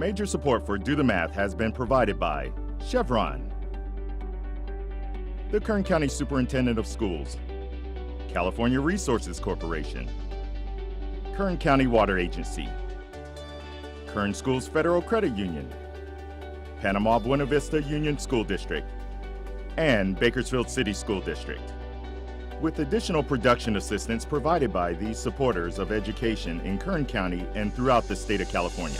Major support for Do the Math has been provided by Chevron, the Kern County Superintendent of Schools, California Resources Corporation, Kern County Water Agency, Kern Schools Federal Credit Union, Panama Buena Vista Union School District, and Bakersfield City School District, with additional production assistance provided by these supporters of education in Kern County and throughout the state of California.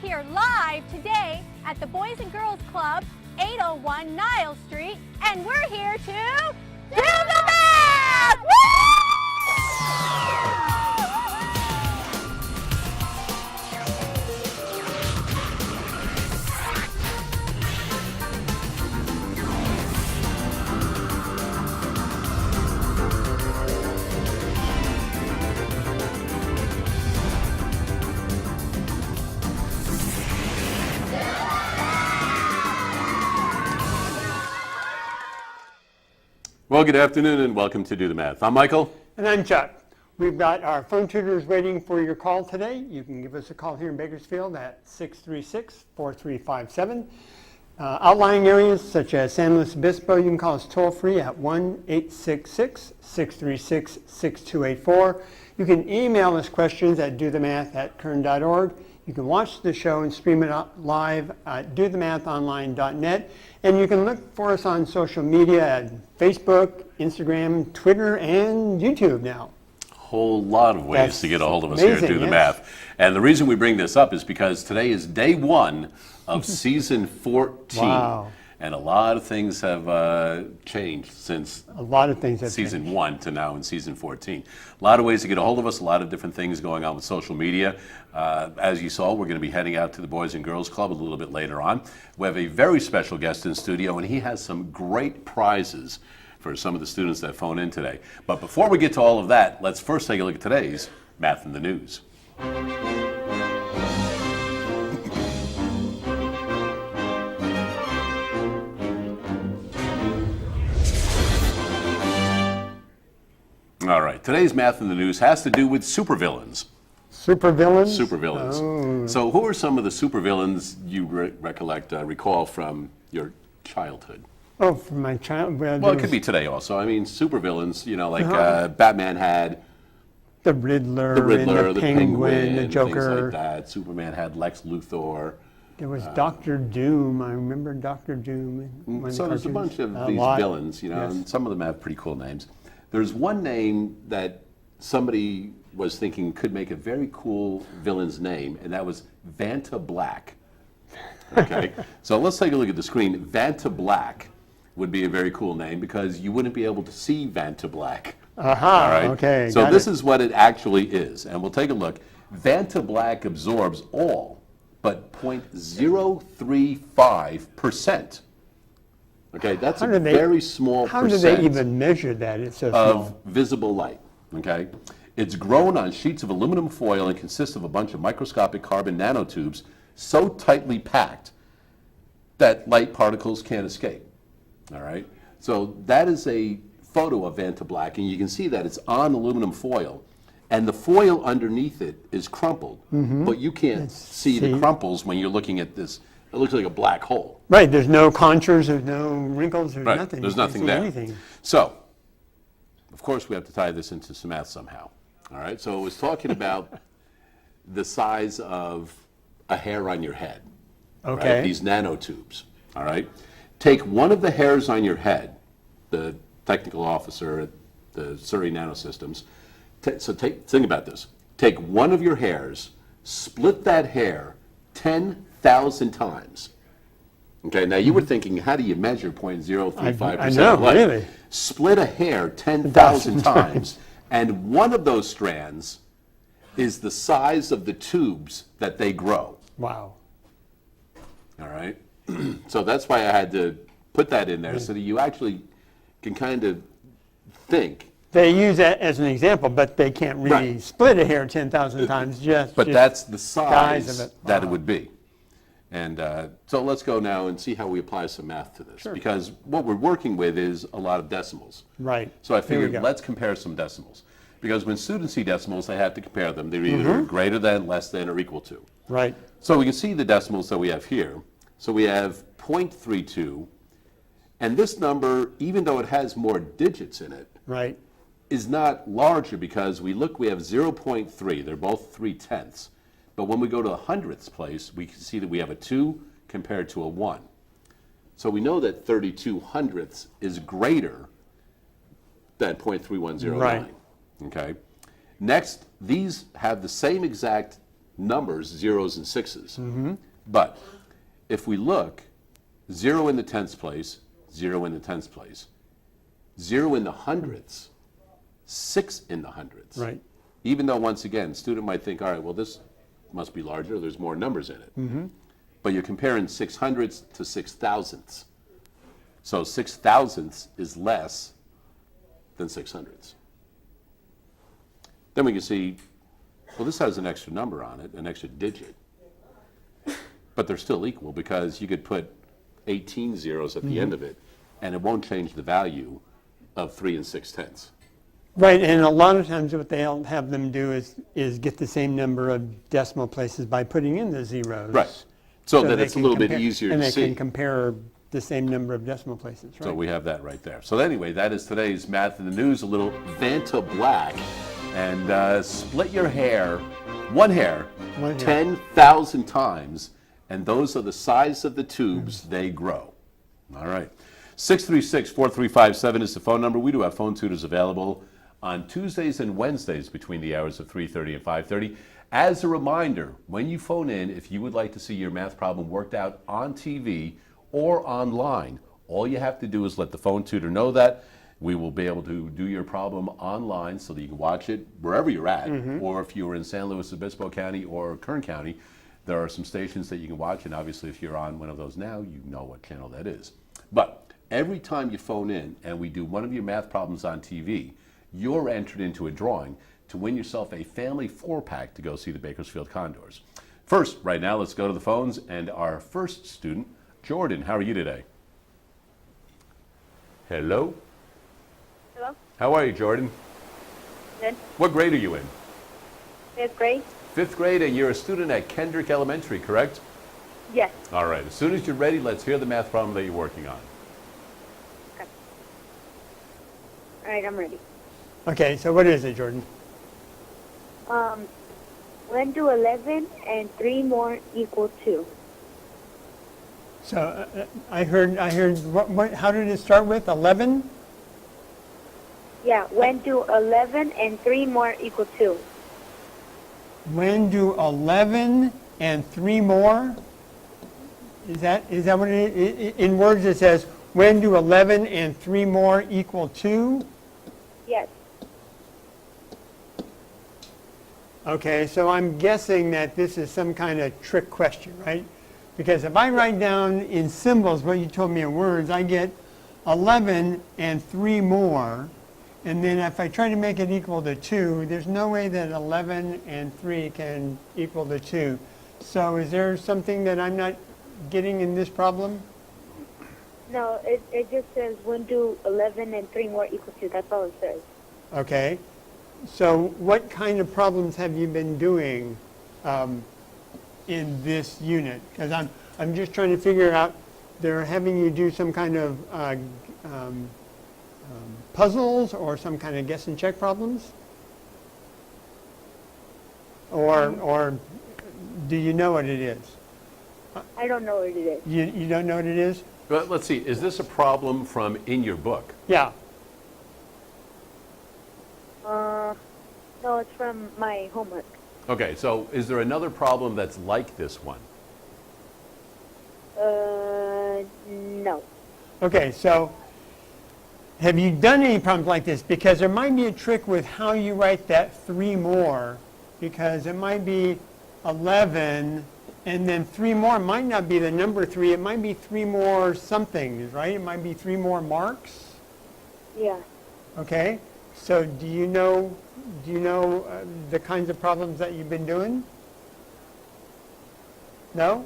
Here live today at the Boys and Girls Club, 801 Niles Street, and we're here to do the math! Woo! Well, good afternoon and welcome to Do the Math. I'm Michael. And I'm Chuck. We've got our phone tutors waiting for your call today. You can give us a call here in Bakersfield at 636-4357. Outlying areas such as San Luis Obispo, you can call us toll free at 1-866-636-6284. You can email us questions at dothemath@kern.org. You can watch the show and stream it live at dothemathonline.net. And you can look for us on social media at Facebook, Instagram, Twitter, and YouTube now. Whole lot of ways to get a hold of us here at Do the Math. And the reason we bring this up is because today is day one of season 14. Wow. And a lot of things have changed since season 1 to now in season 14. A lot of ways to get a hold of us, a lot of different things going on with social media. As you saw, we're going to be heading out to the Boys and Girls Club a little bit later on. We have a very special guest in studio, and he has some great prizes for some of the students that phone in today. But before we get to all of that, let's first take a look at today's Math in the News. All right, today's Math in the News has to do with supervillains. Supervillains? Supervillains. Oh. So who are some of the supervillains you recall from your childhood? Oh, from my childhood? Well, it could be today also. I mean, supervillains, you know, like Batman had the Riddler, the Penguin, the Joker. Things like that. Superman had Lex Luthor. There was Dr. Doom. I remember Dr. Doom. So there's a bunch of these villains, you know, and some of them have pretty cool names. There's one name that somebody was thinking could make a very cool villain's name, and that was Vanta Black. Okay, so let's take a look at the screen. Vanta Black would be a very cool name because you wouldn't be able to see Vanta Black. All right? Okay. So this is what it actually is, and we'll take a look. Vanta Black absorbs all but 0.035%. Okay, that's a very small percent. How do they even measure that? It's so small. Of visible light. Okay, it's grown on sheets of aluminum foil and consists of a bunch of microscopic carbon nanotubes so tightly packed that light particles can't escape. All right, so that is a photo of Vanta Black, and you can see that it's on aluminum foil, and the foil underneath it is crumpled, but you can't see the crumples when you're looking at this. It looks like a black hole. Right, there's no contours, there's no wrinkles, there's nothing. There's nothing there. Anything. So, of course, we have to tie this into some math somehow. All right, so it was talking about the size of a hair on your head. Okay. Right? These nanotubes. All right. Take one of the hairs on your head, the technical officer at the Surrey Nanosystems. Think about this. Take one of your hairs, split that hair 10,000 times. Okay, now you were thinking, how do you measure 0.035%? I know, really. Split a hair 10,000 times, and one of those strands is the size of the tubes that they grow. Wow. All right? So that's why I had to put that in there so that you actually can kind of think. They use that as an example, but they can't really split a hair 10,000 times. But that's the size of it. That it would be. And so let's go now and see how we apply some math to this. Because what we're working with is a lot of decimals. Right. So I figured let's compare some decimals. Because when students see decimals, they have to compare them. They're either greater than, less than, or equal to. Right. So we can see the decimals that we have here. So we have 0.32. And this number, even though it has more digits in it, Right. is not larger because we have 0.3. They're both 3/10. But when we go to the hundredths place, we can see that we have a 2 compared to a 1. So we know that 32 hundredths is greater than 0.3109. Right. Okay. Next, these have the same exact numbers, zeros and sixes. But if we look, 0 in the tenths place, 0 in the tenths place, 0 in the hundredths, 6 in the hundredths. Right. Even though, once again, student might think, all right, well, this must be larger, there's more numbers in it. But you're comparing 6 hundredths to 6 thousandths. So 6 thousandths is less than 6 hundredths. Then we can see, well, this has an extra number on it, an extra digit. But they're still equal because you could put 18 zeros at the end of it, and it won't change the value of 3 6/10. Right, and a lot of times what they'll have them do is get the same number of decimal places by putting in the zeros. Right. So that they it's a can little bit compare- easier and to they see. can compare the same number of decimal places, right? So we have that right there. So anyway, that is today's Math in the News, a little Vanta Black. And split your hair, one hair, One hair. 10,000 times, and those are the size of the tubes they grow. All right. 636-4357 is the phone number. We do have phone tutors available on Tuesdays and Wednesdays between the hours of 3:30 and 5:30. As a reminder, when you phone in, if you would like to see your math problem worked out on TV or online, all you have to do is let the phone tutor know that. We will be able to do your problem online so that you can watch it wherever you're at. Or if you're in San Luis Obispo County or Kern County, there are some stations that you can watch. And obviously, if you're on one of those now, you know what channel that is. But every time you phone in and we do one of your math problems on TV, you're entered into a drawing to win yourself a family 4-pack to go see the Bakersfield Condors. First, right now, let's go to the phones. And our first student, Jordan, how are you today? Hello? Hello? How are you, Jordan? Good. What grade are you in? 5th grade? 5th grade, and you're a student at Kendrick Elementary, correct? Yes. All right. As soon as you're ready, let's hear the math problem that you're working on. Okay. All right, I'm ready. Okay, so what is it, Jordan? When do 11 and 3 more equal 2? So I heard, how did it start with? 11? Yeah, when do 11 and 3 more equal 2? When do 11 and 3 more? Is that what it is? In words it says, when do 11 and 3 more equal 2? Yes. Okay, so I'm guessing that this is some kind of trick question, right? Because if I write down in symbols what you told me in words, I get 11 and 3 more. And then if I try to make it equal to 2, there's no way that 11 and 3 can equal to 2. So is there something that I'm not getting in this problem? No, it just says when do 11 and 3 more equal 2. That's all it says. Okay. So what kind of problems have you been doing in this unit? Because I'm just trying to figure out, they're having you do some kind of puzzles or some kind of guess and check problems? Or do you know what it is? I don't know what it is. You don't know what it is? But let's see, is this a problem from in your book? Yeah. No, it's from my homework. Okay, so is there another problem that's like this one? No. Okay, so have you done any problems like this? Because there might be a trick with how you write that 3 more, because it might be 11, and then 3 more might not be the number 3, it might be 3 more somethings, right? It might be 3 more marks. Yeah. Okay, so do you know the kinds of problems that you've been doing? No?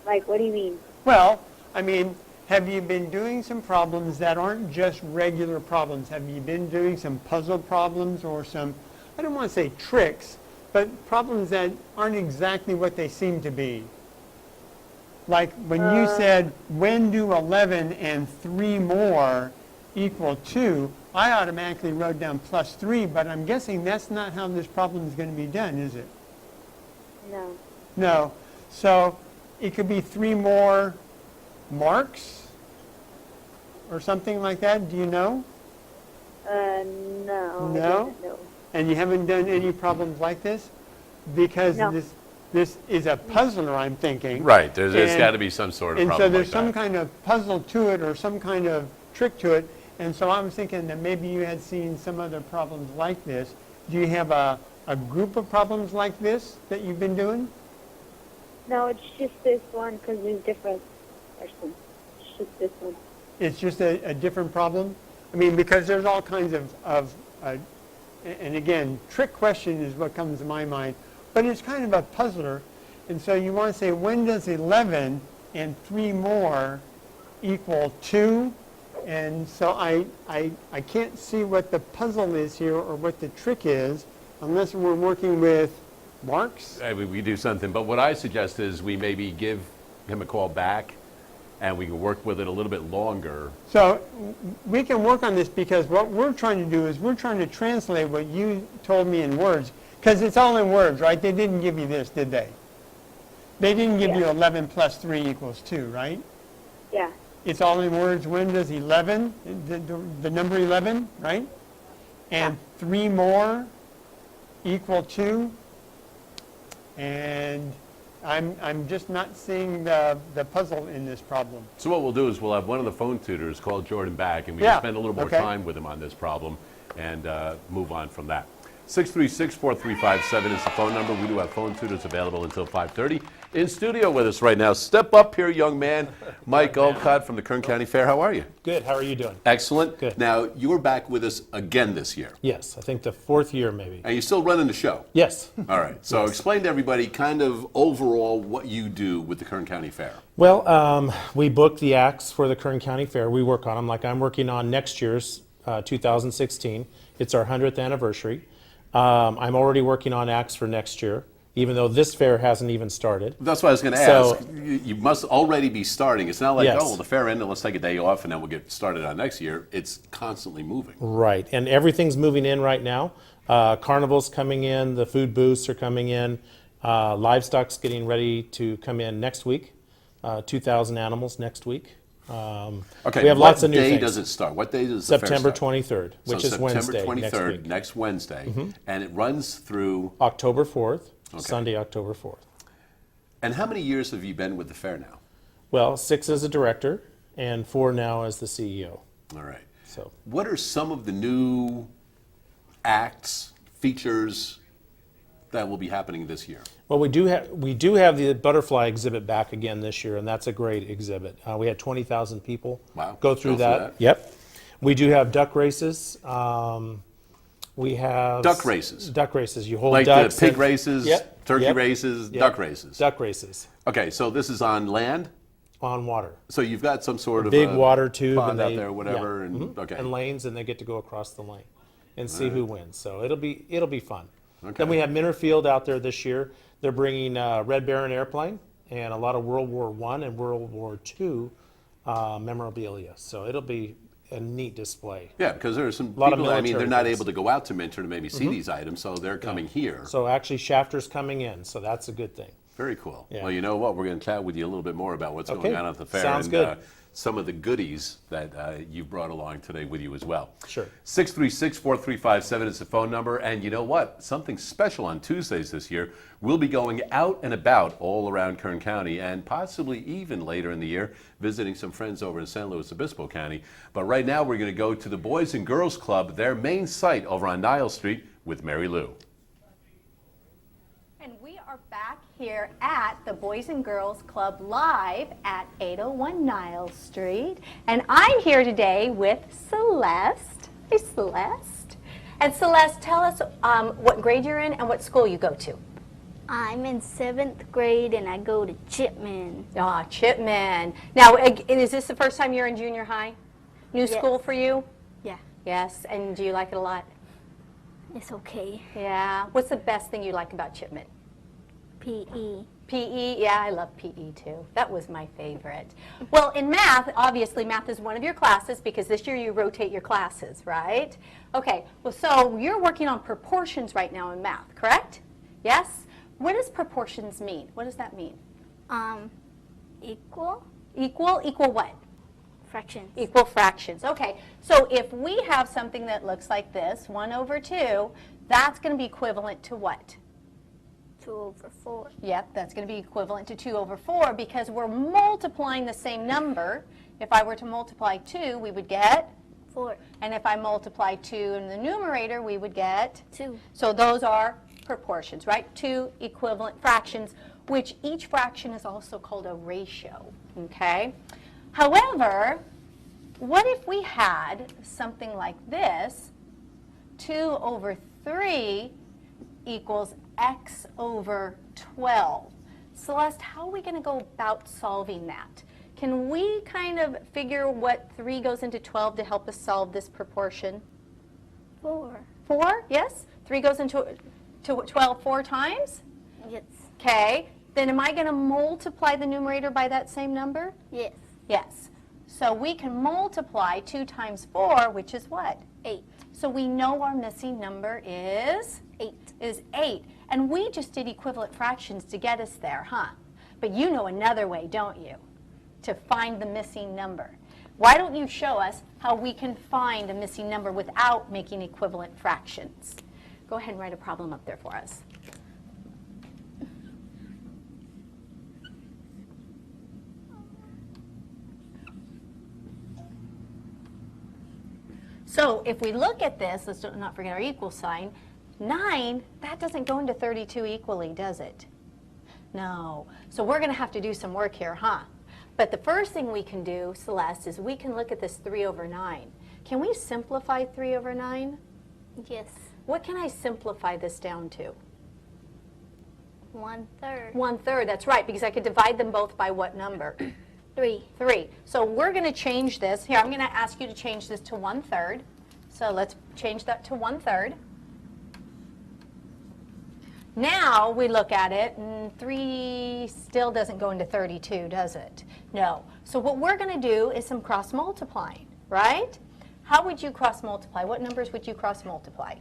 Like, what do you mean? Well, I mean, have you been doing some problems that aren't just regular problems? Have you been doing some puzzle problems or some, I don't want to say tricks, but problems that aren't exactly what they seem to be? Like when you said, when do 11 and 3 more equal 2, I automatically wrote down plus 3, but I'm guessing that's not how this problem is going to be done, is it? No. No. So it could be 3 more marks or something like that. Do you know? No. No? I didn't know. And you haven't done any problems like this? Because No. this is a puzzler, I'm thinking. Right, there's And- got to be some sort of And so problem there's like some that. kind of puzzle to it or some kind of trick to it. And so I was thinking that maybe you had seen some other problems like this. Do you have a group of problems like this that you've been doing? No, it's just this one because there's different person. It's just this one. It's just a different problem? I mean, because there's all kinds of and again, trick question is what comes to my mind, but it's kind of a puzzler. And so you want to say, when does 11 and 3 more equal 2? And so I can't see what the puzzle is here or what the trick is unless we're working with marks. We do something, but what I suggest is we maybe give him a call back and we can work with it a little bit longer. So we can work on this because what we're trying to do is we're trying to translate what you told me in words, because it's all in words, right? They didn't give you this, did they? They didn't give you 11 plus 3 equals 2, right? Yeah. It's all in words. When does 11, the number 11, right? And 3 more equal 2. And I'm just not seeing the puzzle in this problem. So what we'll do is we'll have one of the phone tutors call Jordan back and we Yeah, can spend a little more okay. time with him on this problem and move on from that. 636-4357 is the phone number. We do have phone tutors available until 5:30. In studio with us right now, step up here, young man, Mike Olcott from the Kern County Fair. How are you? Good. How are you doing? Excellent. Good. Now, you're back with us again this year. Yes, I think the 4th year maybe. And you're still running the show. Yes. All right. So explain to everybody kind of overall what you do with the Kern County Fair. Well, we book the acts for the Kern County Fair. We work on them like I'm working on next year's 2016. It's our 100th anniversary. I'm already working on acts for next year, even though this fair hasn't even started. That's what I was going to So- ask. You must already be starting. It's not like, Yes. oh, well, the fair ended, let's take a day off and then we'll get started on next year. It's constantly moving. Right, and everything's moving in right now. Carnival's coming in, the food booths are coming in, livestock's getting ready to come in next week, 2,000 animals next week. Okay, we have what lots of new day things. does it start? What day does the fair September start? 23rd, which So is September Wednesday 23rd, next week. next Wednesday, and it runs through. October 4th, Sunday, October 4th. And how many years have you been with the fair now? Well, 6 as a director and 4 now as the CEO. All right. So, What are some of the new acts, features that will be happening this year? well, we do have the butterfly exhibit back again this year, and that's a great exhibit. We had 20,000 people Wow. go through that. Yep. We do have duck races. We have Duck races? Duck races. You hold Like the ducks. pig and- races, Yep, turkey yep, races, yep. duck races. Duck races Okay, so this is on land? on water. So you've got some sort of Big a water tube pond and out they, there, whatever, yeah, and mhm, okay. and lanes, and they get to go across the lane and see who wins. So it'll be fun. Okay. Then we have Minterfield out there this year. They're bringing Red Baron airplane and a lot of World War I and World War II memorabilia. So it'll be a neat display. Yeah, because there are some Lot of people, I mean, they're military not things. able to go out to Minter to maybe see these items, so they're coming here. So actually, Shafter's coming in, so that's a good thing. Very cool. Yeah. Well, you know what? We're going to chat with you a little bit more about what's Okay. going on at the fair Sounds and good. some of the goodies that you've brought along today with you as well. Sure. 636-4357 is the phone number. And you know what? Something special on Tuesdays this year. We'll be going out and about all around Kern County and possibly even later in the year visiting some friends over in San Luis Obispo County. But right now we're going to go to the Boys and Girls Club, their main site over on Niles Street with Marylou. And we are back here at the Boys and Girls Club live at 801 Niles Street. And I'm here today with Celeste. Hey, Celeste. And Celeste, tell us what grade you're in and what school you go to. I'm in 7th grade and I go to Chipman. Ah, Chipman. Now, is this the first time you're in junior high? New Yes. school for you? Yeah, Yes. And do you like it a lot? it's okay. Yeah. What's the best thing you like about Chipman? PE. PE, yeah, I love PE too. That was my favorite. Well, in math, obviously math is one of your classes because this year you rotate your classes, right? Okay, well, so you're working on proportions right now in math, correct? Yes? What does proportions mean? What does that mean? Equal Equal? Equal what? fractions. Equal fractions. Okay, so if we have something that looks like this, 1 over 2, that's going to be equivalent to what? 2 over 4. Yep, that's going to be equivalent to 2 over 4 because we're multiplying the same number. If I were to multiply 2, we would get? 4. And if I multiply 2 in the numerator, we would get? 2. So those are proportions, right? 2 equivalent fractions, which each fraction is also called a ratio, okay? However, what if we had something like this, 2 over 3 equals x over 12. Celeste, how are we going to go about solving that? Can we kind of figure what 3 goes into 12 to help us solve this proportion? 4. 4, yes? 3 goes into 12 4 times? Yes. Okay. Then am I going to multiply the numerator by that same number? Yes. Yes. So we can multiply 2 times 4, which is what? 8. So we know our missing number is? 8. Is 8. And we just did equivalent fractions to get us there, huh? But you know another way, don't you? To find the missing number. Why don't you show us how we can find a missing number without making equivalent fractions? Go ahead and write a problem up there for us. So if we look at this, let's not forget our equal sign, 9, that doesn't go into 32 equally, does it? No. So we're going to have to do some work here, huh? But the first thing we can do, Celeste, is we can look at this 3 over 9. Can we simplify 3 over 9? Yes. What can I simplify this down to? 1/3. 1/3, that's right, because I could divide them both by what number? 3. 3. So we're going to change this. Here, I'm going to ask you to change this to 1/3. So let's change that to 1/3. Now we look at it, and 3 still doesn't go into 32, does it? No. So what we're going to do is some cross multiplying, right? How would you cross multiply? What numbers would you cross multiply?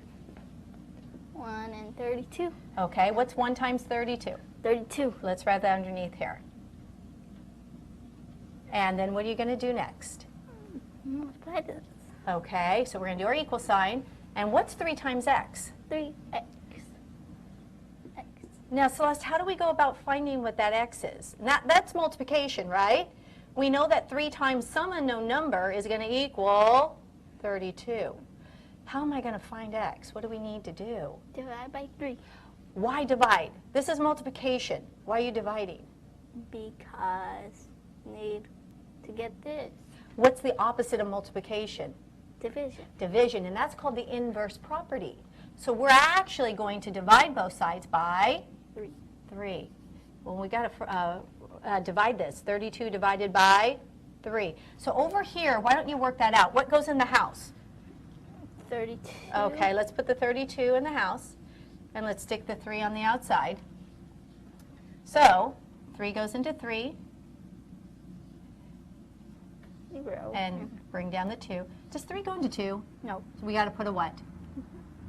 1 and 32. Okay, what's 1 times 32? 32. Let's write that underneath here. And then what are you going to do next? Multiply this. Okay, so we're going to do our equal sign. And what's 3 times x? 3x. Now, Celeste, how do we go about finding what that x is? That's multiplication, right? We know that 3 times some unknown number is going to equal 32. How am I going to find x? What do we need to do? Divide by 3. Why divide? This is multiplication. Why are you dividing? Because need to get this. What's the opposite of multiplication? Division. Division, and that's called the inverse property. So we're actually going to divide both sides by 3. 3. Well, we got to divide this. 32 divided by 3. So over here, why don't you work that out? What goes in the house? 32. Okay, let's put the 32 in the house, and let's stick the 3 on the outside. So 3 goes into 3, 0. and bring down the 2. Does 3 go into 2? No. So we got to put a what?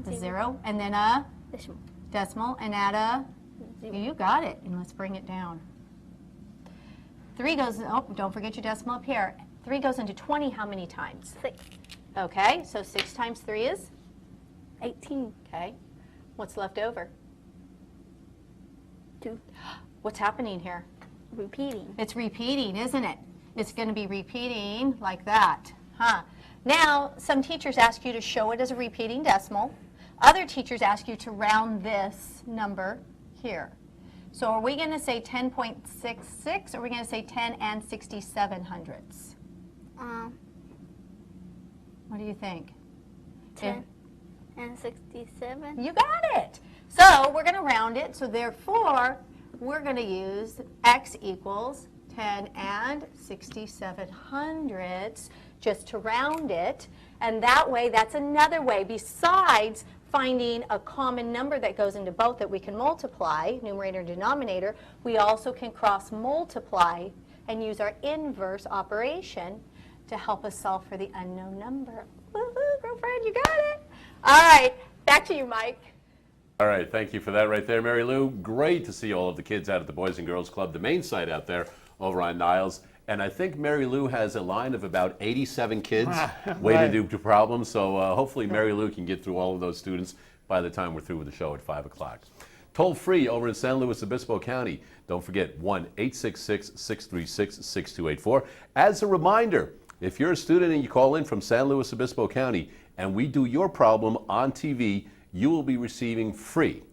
A 0. 0, and then a Decimal. decimal, and add a 0. You got it, and let's bring it down. 3 goes, oh, don't forget your decimal up here. 3 goes into 20 how many times? 6. Okay, so 6 times 3 is? 18. Okay. What's left over? 2. What's happening here? Repeating. It's repeating, isn't it? It's going to be repeating like that, huh? Now, some teachers ask you to show it as a repeating decimal. Other teachers ask you to round this number here. So are we going to say 10.66, or are we going to say 10 and 67/100ths? What do you think? 10 and 67. You got it. So we're going to round it. So therefore, we're going to use x equals 10 and 67/100 just to round it. And that way, that's another way, besides finding a common number that goes into both that we can multiply, numerator and denominator, we also can cross multiply and use our inverse operation to help us solve for the unknown number. Woohoo, girlfriend, you got it. All right, back to you, Mike. All right, thank you for that right there, Marylou. Great to see all of the kids out at the Boys and Girls Club, the main site out there over on Niles. And I think Marylou has a line of about 87 kids waiting to do problems. So hopefully Marylou can get through all of those students by the time we're through with the show at 5 o'clock. Toll free over in San Luis Obispo County. Don't forget 1-866-636-6284. As a reminder, if you're a student and you call in from San Luis Obispo County and we do your problem on TV, you will be receiving free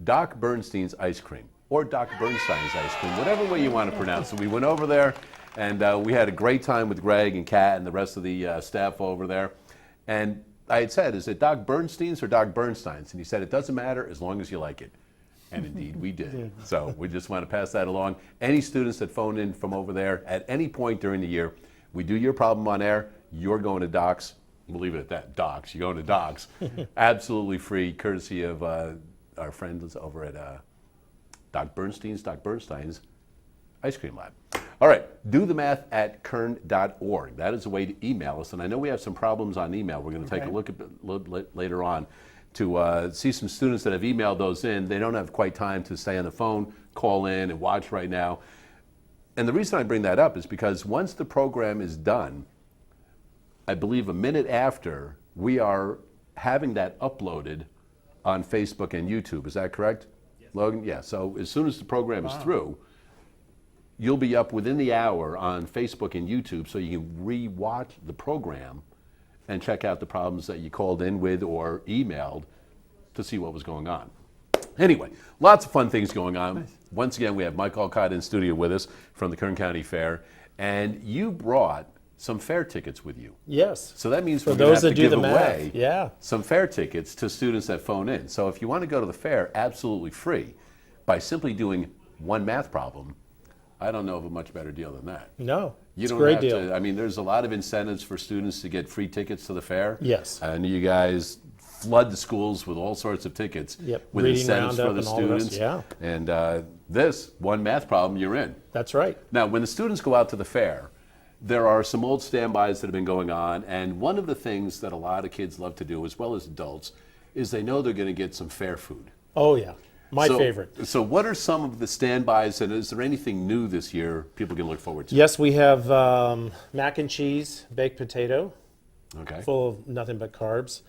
Doc Bernstein's ice cream, or Doc Bernstein's ice cream, whatever way you want to pronounce it. We went over there, and we had a great time with Greg and Kat and the rest of the staff over there. And I had said, is it Doc Bernstein's or Doc Bernstein's? And he said, it doesn't matter as long as you like it. And indeed, we did. So we just want to pass that along. Any students that phone in from over there at any point during the year, we do your problem on air, you're going to Doc's. We'll leave it at that, Doc's. You're going to Doc's. Absolutely free, courtesy of our friends over at Doc Bernstein's Ice Cream Lab. All right, do the math at kern.org. That is a way to email us. And I know we have some problems on email. We're going to take a look at later on to see some students that have emailed those in. They don't have quite time to stay on the phone, call in, and watch right now. And the reason I bring that up is because once the program is done, I believe a minute after, we are having that uploaded on Facebook and YouTube. Is that correct, Logan? Yeah, so as soon as the program is through, you'll be up within the hour on Facebook and YouTube so you can re-watch the program and check out the problems that you called in with or emailed to see what was going on. Anyway, lots of fun things going on. Nice. Once again, we have Mike Olcott in studio with us from the Kern County Fair, and you brought some fair tickets with you. Yes. So that means for we're going those to have that to do give the away math, some fair tickets to students that phone in. So if you want to go to the fair absolutely free by simply doing one math problem, I don't know of a much better deal than that. No, It's a great deal. I mean, there's a lot of incentives for students to get free tickets to the fair. Yes. And you guys flood the schools with all sorts of tickets with Reading incentives for roundup the and all the rest, students. yeah. And this one math problem, you're in. That's right. Now, when the students go out to the fair, there are some old standbys that have been going on, and one of the things that a lot of kids love to do, as well as adults, is they know they're going to get some fair food. Oh yeah, my favorite. So what are some of the standbys, and is there anything new this year people can look forward to? Yes, we have mac and cheese, baked potato, full of nothing but carbs.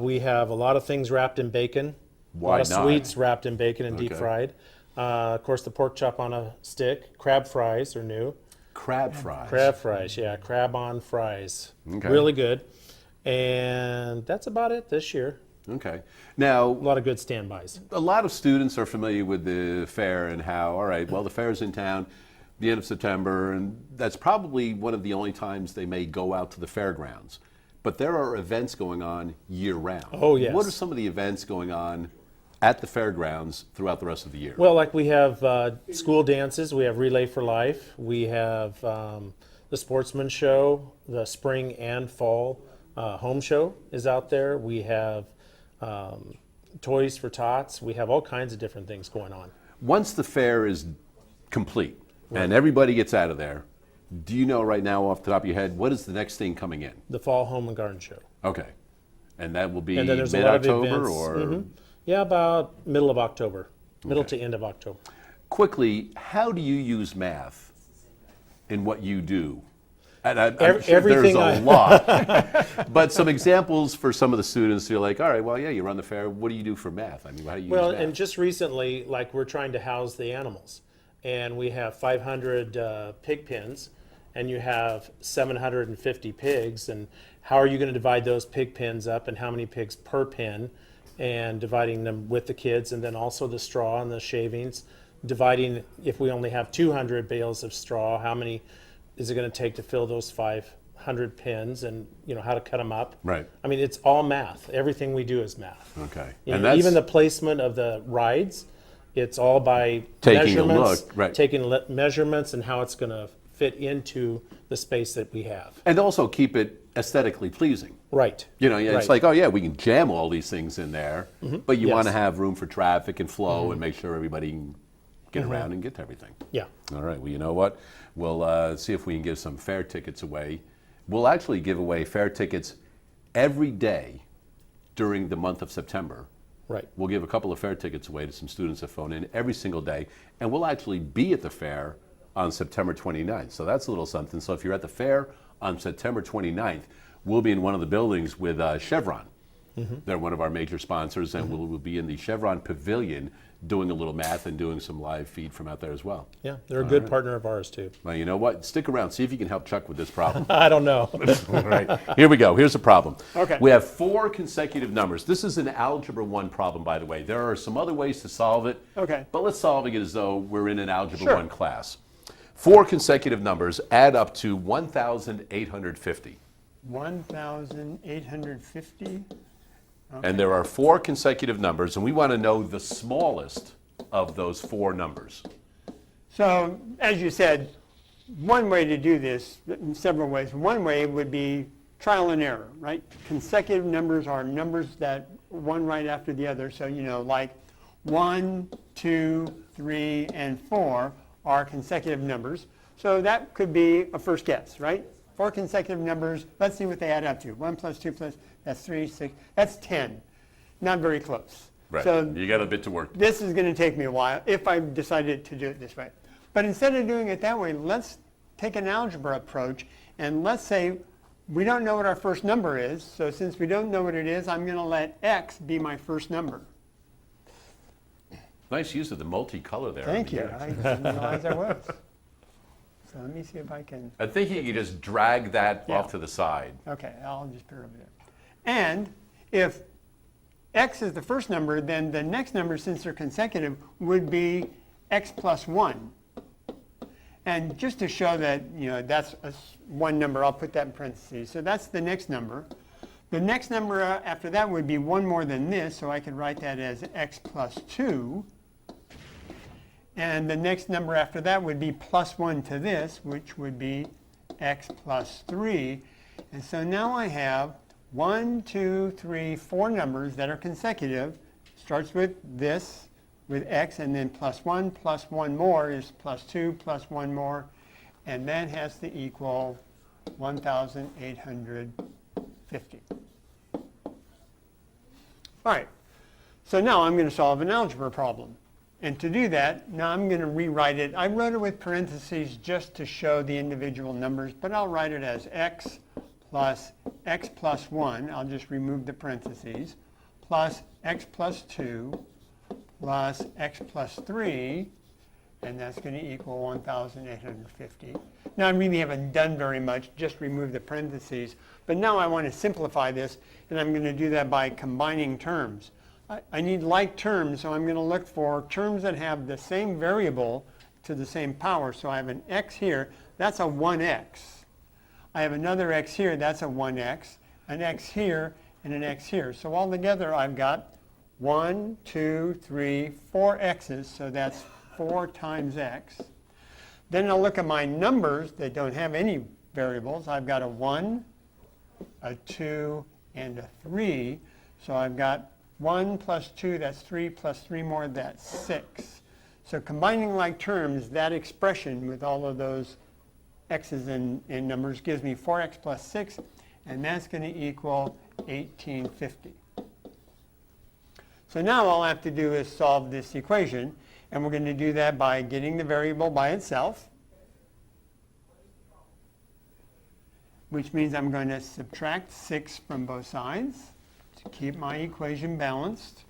We have a lot of things wrapped in bacon. Why a lot of not? sweets wrapped in bacon and deep fried. Of course, the pork chop on a stick. Crab fries are new. Crab fries. Crab fries, yeah, crab on fries. Okay. Really good. And that's about it this year. Okay. Now, A lot of good standbys. a lot of students are familiar with the fair and how, all right, well, the fair's in town the end of September, and that's probably one of the only times they may go out to the fairgrounds. But there are events going on year-round. Oh, yes. What are some of the events going on at the fairgrounds throughout the rest of the year? Well, like we have school dances, we have Relay for Life, we have the Sportsman Show, the spring and fall home show is out there. We have Toys for Tots. We have all kinds of different things going on. Once the fair is complete and everybody gets out of there, do you know right now off the top of your head, what is the next thing coming in? The Fall Home and Garden Show. Okay. And that will be And then there's a lot of mid-October events. or? Yeah, about middle of October, middle to end of October. Quickly, how do you use math in what you do? And I'm sure Everything there's a lot, but some examples for some of the students. You're like, all right, well, yeah, you run the fair. What do you do for math? I mean, how do you Well, use math? and just recently, like we're trying to house the animals, and we have 500 pig pens, and you have 750 pigs, and how are you going to divide those pig pens up, and how many pigs per pen, and dividing them with the kids, and then also the straw and the shavings, dividing if we only have 200 bales of straw, how many is it going to take to fill those 500 100 pins and, how to cut them up. Right. I mean, it's all math. Everything we do is math. Okay. And even the placement of the rides, it's all by Taking a measurements, look, right. taking measurements and how it's going to fit into the space that we have. And also keep it aesthetically pleasing. Right. It's Right. like, oh yeah, we can jam all these things in there, but you Yes. want to have room for traffic and flow and make sure everybody can get around and get to everything. Yeah. All right, well, you know what? We'll see if we can give some fair tickets away. We'll actually give away fair tickets every day during the month of September. Right. We'll give a couple of fair tickets away to some students that phone in every single day, and we'll actually be at the fair on September 29th. So that's a little something. So if you're at the fair on September 29th, we'll be in one of the buildings with Chevron. They're one of our major sponsors, and we'll be in the Chevron Pavilion doing a little math and doing some live feed from out there as well. Yeah, they're a good partner of ours too. Well, you know what? Stick around. See if you can help Chuck with this problem. I don't know. All right, here we go. Here's the problem. Okay. We have 4 consecutive numbers. This is an Algebra 1 problem, by the way. There are some other ways to solve it. Okay. But let's solve it as though we're in an Algebra Sure. 1 class. 4 consecutive numbers add up to 1,850. 1,850. And there are 4 consecutive numbers, and we want to know the smallest of those 4 numbers. So, as you said, one way to do this, in several ways. One way would be trial and error, right? Consecutive numbers are numbers that one right after the other. So, like 1, 2, 3, and 4 are consecutive numbers. So that could be a first guess, right? 4 consecutive numbers. Let's see what they add up to. 1 plus 2 plus, that's 3, 6, that's 10. Not very close. Right. So You got a bit to work. this is going to take me a while if I decided to do it this way. But instead of doing it that way, let's take an algebra approach, and let's say we don't know what our first number is. So since we don't know what it is, I'm going to let x be my first number. Nice use of the multicolor there. Thank you. Yeah. I didn't realize I was. So let me see if I can. I think you can just drag that Yeah. off to the side. Okay, I'll just put it over there. And if x is the first number, then the next number, since they're consecutive, would be x plus 1. And just to show that, that's one number, I'll put that in parentheses. So that's the next number. The next number after that would be one more than this, so I could write that as x plus 2. And the next number after that would be plus 1 to this, which would be x plus 3. And so now I have 1, 2, 3, 4 numbers that are consecutive. Starts with this, with x, and then plus 1 more is plus 2 plus 1 more, and that has to equal 1,850. All right, so now I'm going to solve an algebra problem. And to do that, now I'm going to rewrite it. I wrote it with parentheses just to show the individual numbers, but I'll write it as x plus 1. I'll just remove the parentheses, plus x plus 2, plus x plus 3, and that's going to equal 1,850. Now I really haven't done very much, just remove the parentheses, but now I want to simplify this, and I'm going to do that by combining terms. I need like terms, so I'm going to look for terms that have the same variable to the same power. So I have an x here, that's a 1x. I have another x here, that's a 1x, an x here, and an x here. So altogether I've got 1, 2, 3, 4 x's, so that's 4 times x. Then I'll look at my numbers that don't have any variables. I've got a 1, a 2, and a 3. So I've got 1 plus 2, that's 3, plus 3 more, that's 6. So combining like terms, that expression with all of those x's in numbers gives me 4x plus 6, and that's going to equal 1850. So now all I have to do is solve this equation, and we're going to do that by getting the variable by itself, which means I'm going to subtract 6 from both sides to keep my equation balanced.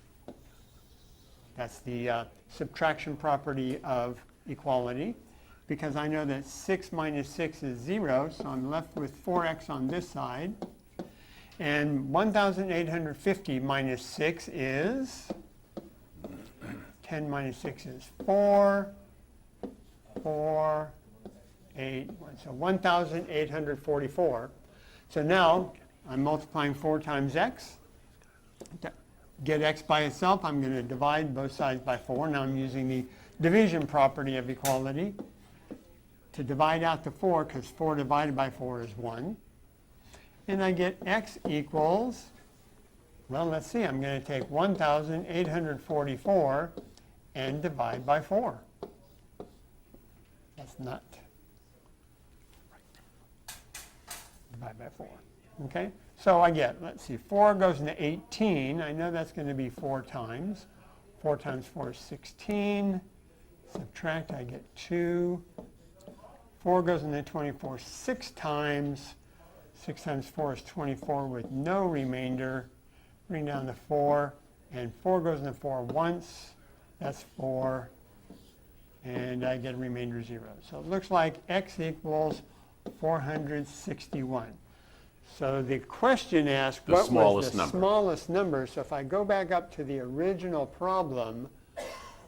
That's the subtraction property of equality, because I know that 6 minus 6 is 0, so I'm left with 4x on this side. And 1,850 minus 6 is, 10 minus 6 is 4, 4, 8, 1. So 1,844. So now I'm multiplying 4 times x. To get x by itself, I'm going to divide both sides by 4. Now I'm using the division property of equality to divide out the 4, because 4 divided by 4 is 1. And I get x equals, well, let's see, I'm going to take 1,844 and divide by 4. That's not. Divide by 4. Okay? So I get, let's see, 4 goes into 18. I know that's going to be 4 times. 4 times 4 is 16. Subtract, I get 2. 4 goes into 24 6 times. 6 times 4 is 24 with no remainder. Bring down the 4. And 4 goes into 4 once. That's 4. And I get a remainder 0. So it looks like x equals 461. So the question asked, what was the smallest number? So if I go back up to the original problem,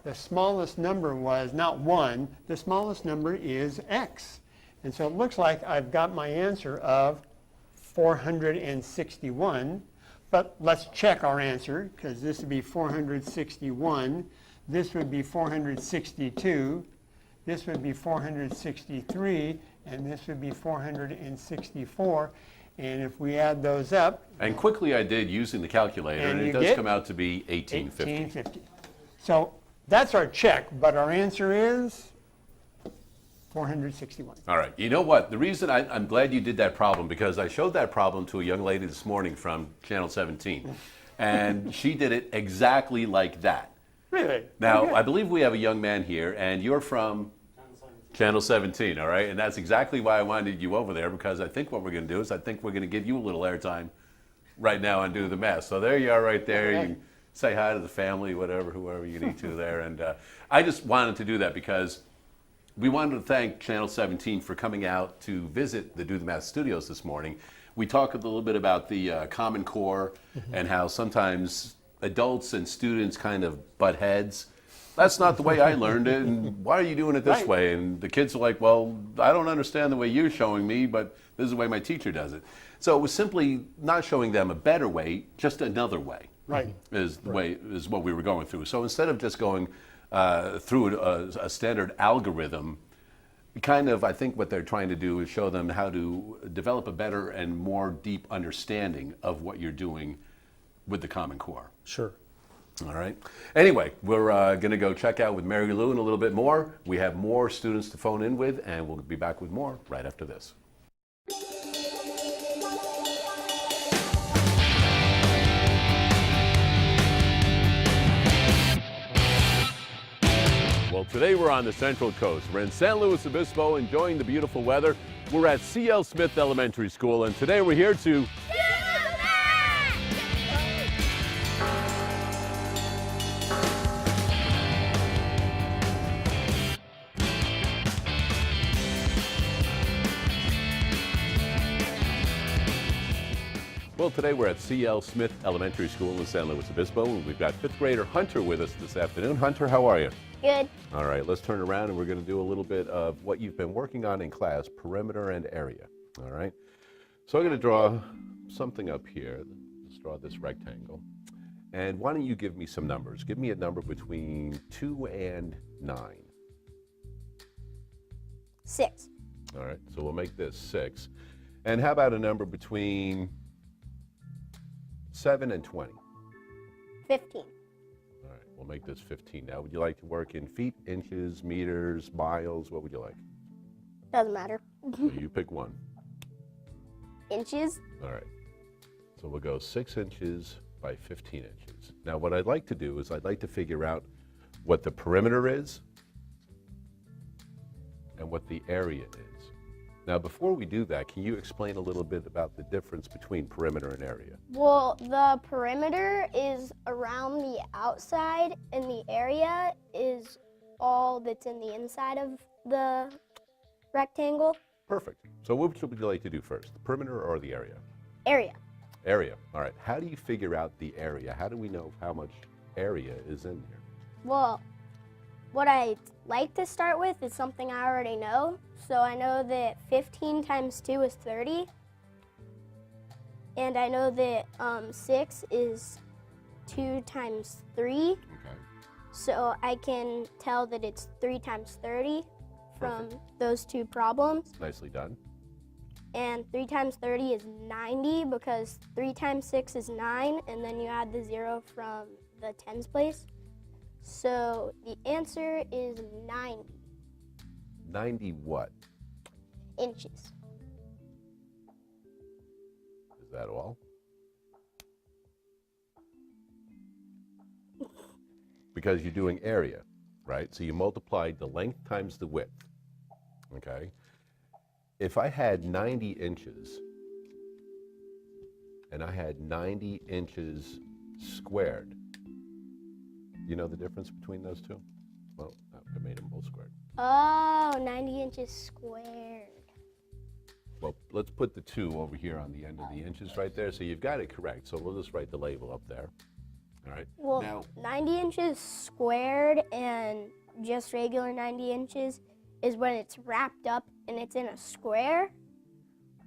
the smallest number was not 1. The smallest number is x. And so it looks like I've got my answer of 461. But let's check our answer, because this would be 461. This would be 462. This would be 463. And this would be 464. And if we add those up. And quickly I did using the calculator, and it does come out to be 1850. 1850. So that's our check, but our answer is 461. All right. You know what? The reason I'm glad you did that problem, because I showed that problem to a young lady this morning from Channel 17, and she did it exactly like that. Really? Now, Okay. I believe we have a young man here, and you're from Channel 17, all right? And that's exactly why I wanted you over there, because I think what we're going to do is I think we're going to give you a little airtime right now and do the math. So there you are right there. You can say hi to the family, whoever you need to there. And I just wanted to do that because we wanted to thank Channel 17 for coming out to visit the Do the Math studios this morning. We talked a little bit about the Common Core and how sometimes adults and students kind of butt heads. That's not the way I learned it, and why are you doing it this way? And the kids are like, well, I don't understand the way you're showing me, but this is the way my teacher does it. So it was simply not showing them a better way, just another way. Right. Is what we were going through. So instead of just going through a standard algorithm, kind of, I think what they're trying to do is show them how to develop a better and more deep understanding of what you're doing with the Common Core. Sure. All right. Anyway, we're going to go check out with Marylou in a little bit more. We have more students to phone in with, and we'll be back with more right after this. Well, today we're on the Central Coast. We're in San Luis Obispo enjoying the beautiful weather. We're at C.L. Smith Elementary School, and today we're here to Well, today we're at C.L. Smith Elementary School in San Luis Obispo, and we've got 5th grader Hunter with us this afternoon. Hunter, how are you? Good. All right, let's turn around and we're going to do a little bit of what you've been working on in class, perimeter and area. All right, so I'm going to draw something up here. Let's draw this rectangle. And why don't you give me some numbers? Give me a number between 2 and 9. 6. All right, so we'll make this 6. And how about a number between 7 and 20? 15. All right, we'll make this 15. Now, would you like to work in feet, inches, meters, miles? What would you like? Doesn't matter. So you pick one. Inches. All right. So we'll go 6 inches by 15 inches. Now, what I'd like to do is I'd like to figure out what the perimeter is and what the area is. Now, before we do that, can you explain a little bit about the difference between perimeter and area? Well, the perimeter is around the outside, and the area is all that's in the inside of the rectangle. Perfect. So what would you like to do first, the perimeter or the area? Area. Area. All right. How do you figure out the area? How do we know how much area is in here? Well, what I'd like to start with is something I already know. So I know that 15 times 2 is 30. And I know that 6 is 2 times 3. Okay. So I can tell that it's 3 times 30 from those two problems. Nicely done. And 3 times 30 is 90 because 3 times 6 is 9, and then you add the 0 from the tens place. So the answer is 90 90 what? inches. Is that all? Because you're doing area, right? So you multiplied the length times the width, okay? If I had 90 inches and I had 90 inches squared, you know the difference between those two? Well, I made them both squared. Oh, 90 inches squared. Well, let's put the 2 over here on the end of the inches right there. So you've got it correct. So we'll just write the label up there. All right. Well, Now, 90 inches squared and just regular 90 inches is when it's wrapped up and it's in a square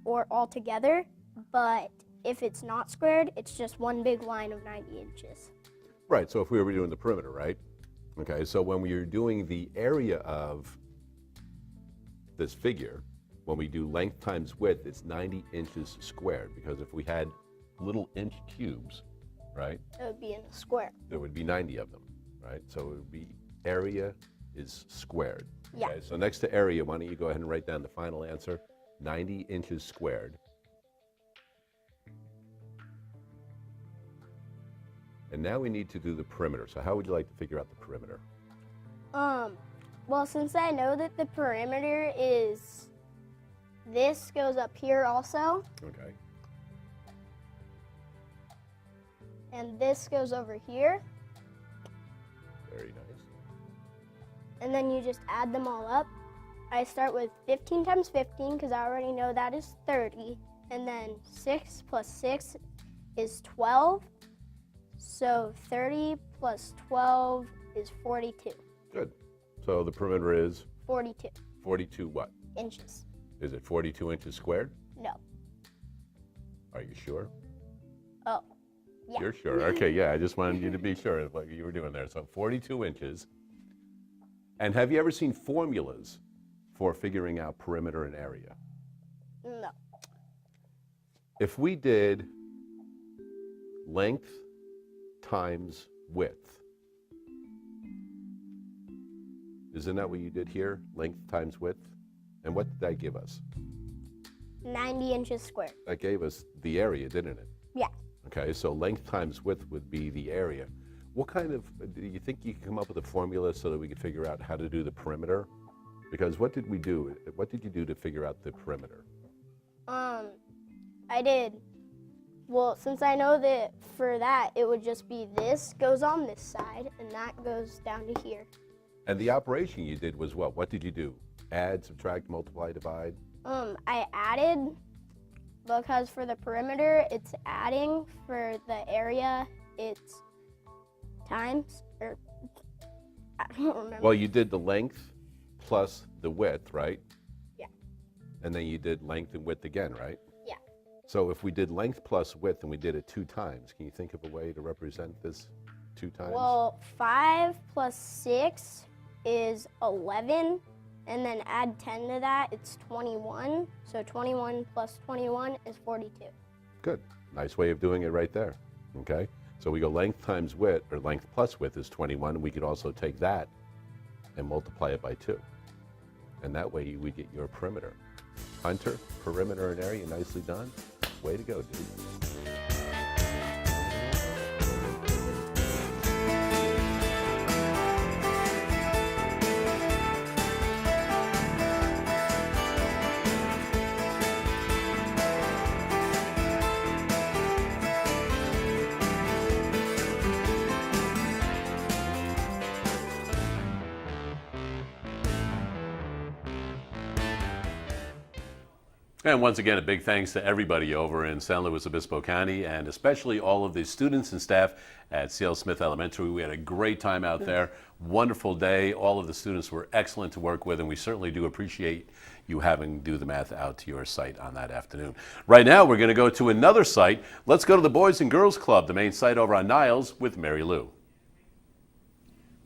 or all together. But if it's not squared, it's just one big line of 90 inches. right. So if we were doing the perimeter, right? Okay. So when we are doing the area of this figure, when we do length times width, it's 90 inches squared. Because if we had little inch cubes, right, It would be in a square. there would be 90 of them, right? So it would be area is squared. Yeah. Okay, so next to area, why don't you go ahead and write down the final answer, 90 inches squared. And now we need to do the perimeter. So how would you like to figure out the perimeter? Well, since I know that the perimeter is, this goes up here also, Okay. and this goes over here, Very nice. and then you just add them all up. I start with 15 times 15 because I already know that is 30, and then 6 plus 6 is 12, so 30 plus 12 is 42. Good. So the perimeter is 42 42 what? inches. Is it 42 inches squared? No. Are you sure? Oh, yeah. You're sure. Okay, yeah, I just wanted you to be sure of what you were doing there. So 42 inches. And have you ever seen formulas for figuring out perimeter and area? No. If we did length times width, isn't that what you did here? Length times width? And what did that give us? 90 inches squared. That gave us the area, didn't it? Yeah. Okay, so length times width would be the area. What kind of, do you think you can come up with a formula so that we could figure out how to do the perimeter? Because what did we do? What did you do to figure out the perimeter? I did. Well, since I know that for that, it would just be this goes on this side, and that goes down to here. And the operation you did was what? What did you do? Add, subtract, multiply, divide? I added, because for the perimeter, it's adding. For the area, it's times, or I don't remember. Well, you did the length plus the width, right? Yeah. And then you did length and width again, right? Yeah. So if we did length plus width and we did it 2 times, can you think of a way to represent this 2 times? Well, 5 plus 6 is 11, and then add 10 to that, it's 21. So 21 plus 21 is 42. Good. Nice way of doing it right there. Okay? So we go length times width, or length plus width is 21. We could also take that and multiply it by 2. And that way we get your perimeter. Hunter, perimeter and area, nicely done. Way to go, dude. And once again, a big thanks to everybody over in San Luis Obispo County, and especially all of the students and staff at C.L. Smith Elementary. We had a great time out there. Wonderful day. All of the students were excellent to work with, and we certainly do appreciate you having Do the Math out to your site on that afternoon. Right now, we're going to go to another site. Let's go to the Boys and Girls Club, the main site over on Niles, with Marylou.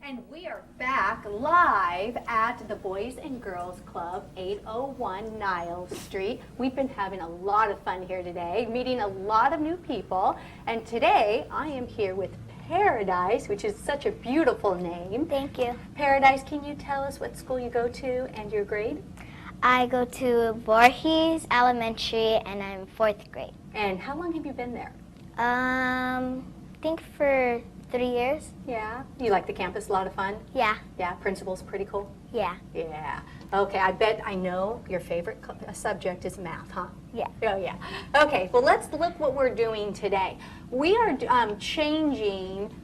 And we are back live at the Boys and Girls Club, 801 Niles Street. We've been having a lot of fun here today, meeting a lot of new people. And today I am here with Paradise, which is such a beautiful name. Thank you. Paradise, can you tell us what school you go to and your grade? I go to Voorhees Elementary and I'm 4th grade. And how long have you been there? I think for 3 years. Yeah. You like the campus? A lot of fun? Yeah. Yeah. Principal's pretty cool? Yeah. Yeah. Okay. I bet I know your favorite subject is math, huh? Yeah. Oh, yeah. Okay. Well, let's look what we're doing today. We are changing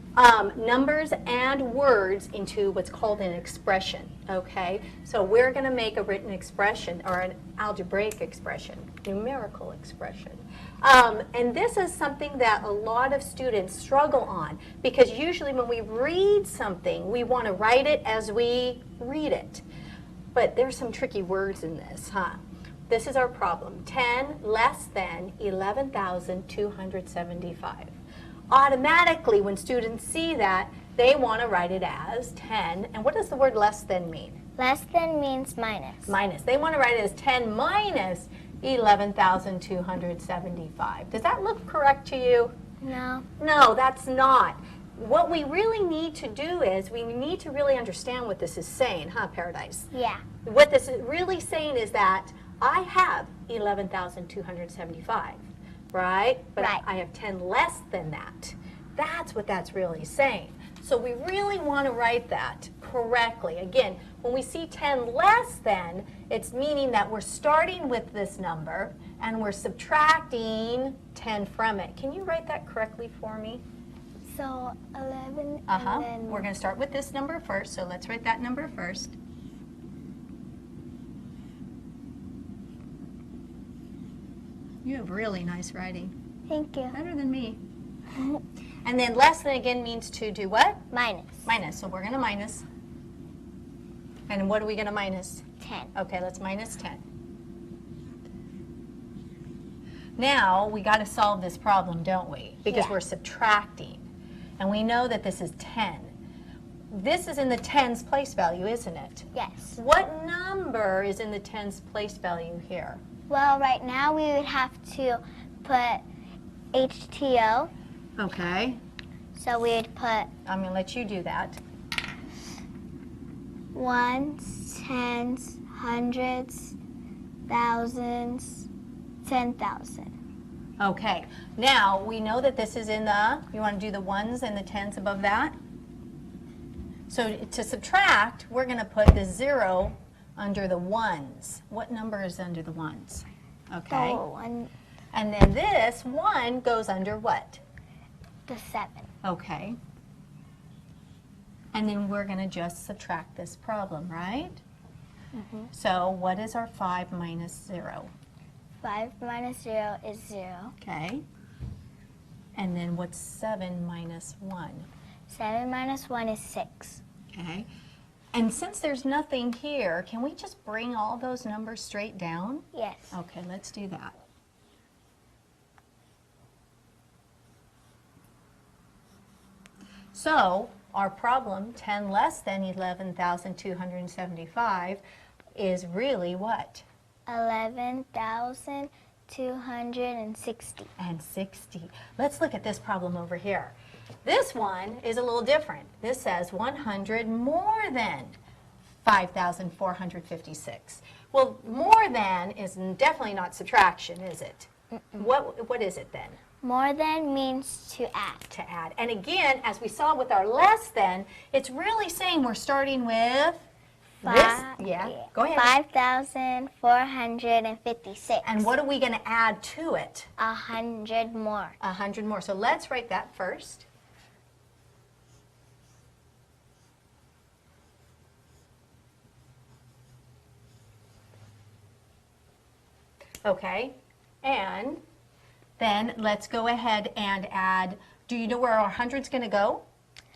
numbers and words into what's called an expression, okay? So we're going to make a written expression or an algebraic expression, numerical expression. And this is something that a lot of students struggle on because usually when we read something, we want to write it as we read it. But there's some tricky words in this, huh? This is our problem. 10 less than 11,275. Automatically, when students see that, they want to write it as 10. And what does the word less than mean? Less than means minus. Minus. They want to write it as 10 minus 11,275. Does that look correct to you? No. No, that's not. What we really need to do is we need to really understand what this is saying, huh, Paradise? Yeah. What this is really saying is that I have 11,275. Right? But right. I have 10 less than that. That's what that's really saying. So we really want to write that correctly. Again, when we see 10 less than, it's meaning that we're starting with this number and we're subtracting 10 from it. Can you write that correctly for me? So 11 Uh-huh. and then... We're going to start with this number first, so let's write that number first. You have really nice writing. Thank you. Better than me. And then less than again means to do what? Minus. Minus. So we're going to minus. And what are we going to minus? 10. Okay, let's minus 10. Now we got to solve this problem, don't we? Because Yeah. we're subtracting. And we know that this is 10. This is in the tens place value, isn't it? Yes. What number is in the tens place value here? Well, right now we would have to put HTO. Okay. So we would put I'm going to let you do that. ones, tens, hundreds, thousands, 10,000. Okay. Now, we know that this is in the, you want to do the ones and the tens above that? So to subtract, we're going to put the 0 under the ones. What number is under the ones? Okay. So And then this 1 goes under what? the 7. Okay. And then we're going to just subtract this problem, right? Mm-hmm. So what is our 5 minus 0? 5 minus 0 is 0. Okay. And then what's 7 minus 1? 7 minus 1 is 6. Okay. And since there's nothing here, can we just bring all those numbers straight down? Yes. Okay, let's do that. So our problem, 10 less than 11,275, is really what? 11,260. And 60. Let's look at this problem over here. This one is a little different. This says 100 more than 5,456. Well, more than is definitely not subtraction, is it? What is it then? More than means to add. To add. And again, as we saw with our less than, it's really saying we're starting with this. Yeah, go ahead. 5,456. And what are we going to add to it? 100 more. 100 more. So let's write that first. Okay, and then let's go ahead and add, do you know where our 100's going to go?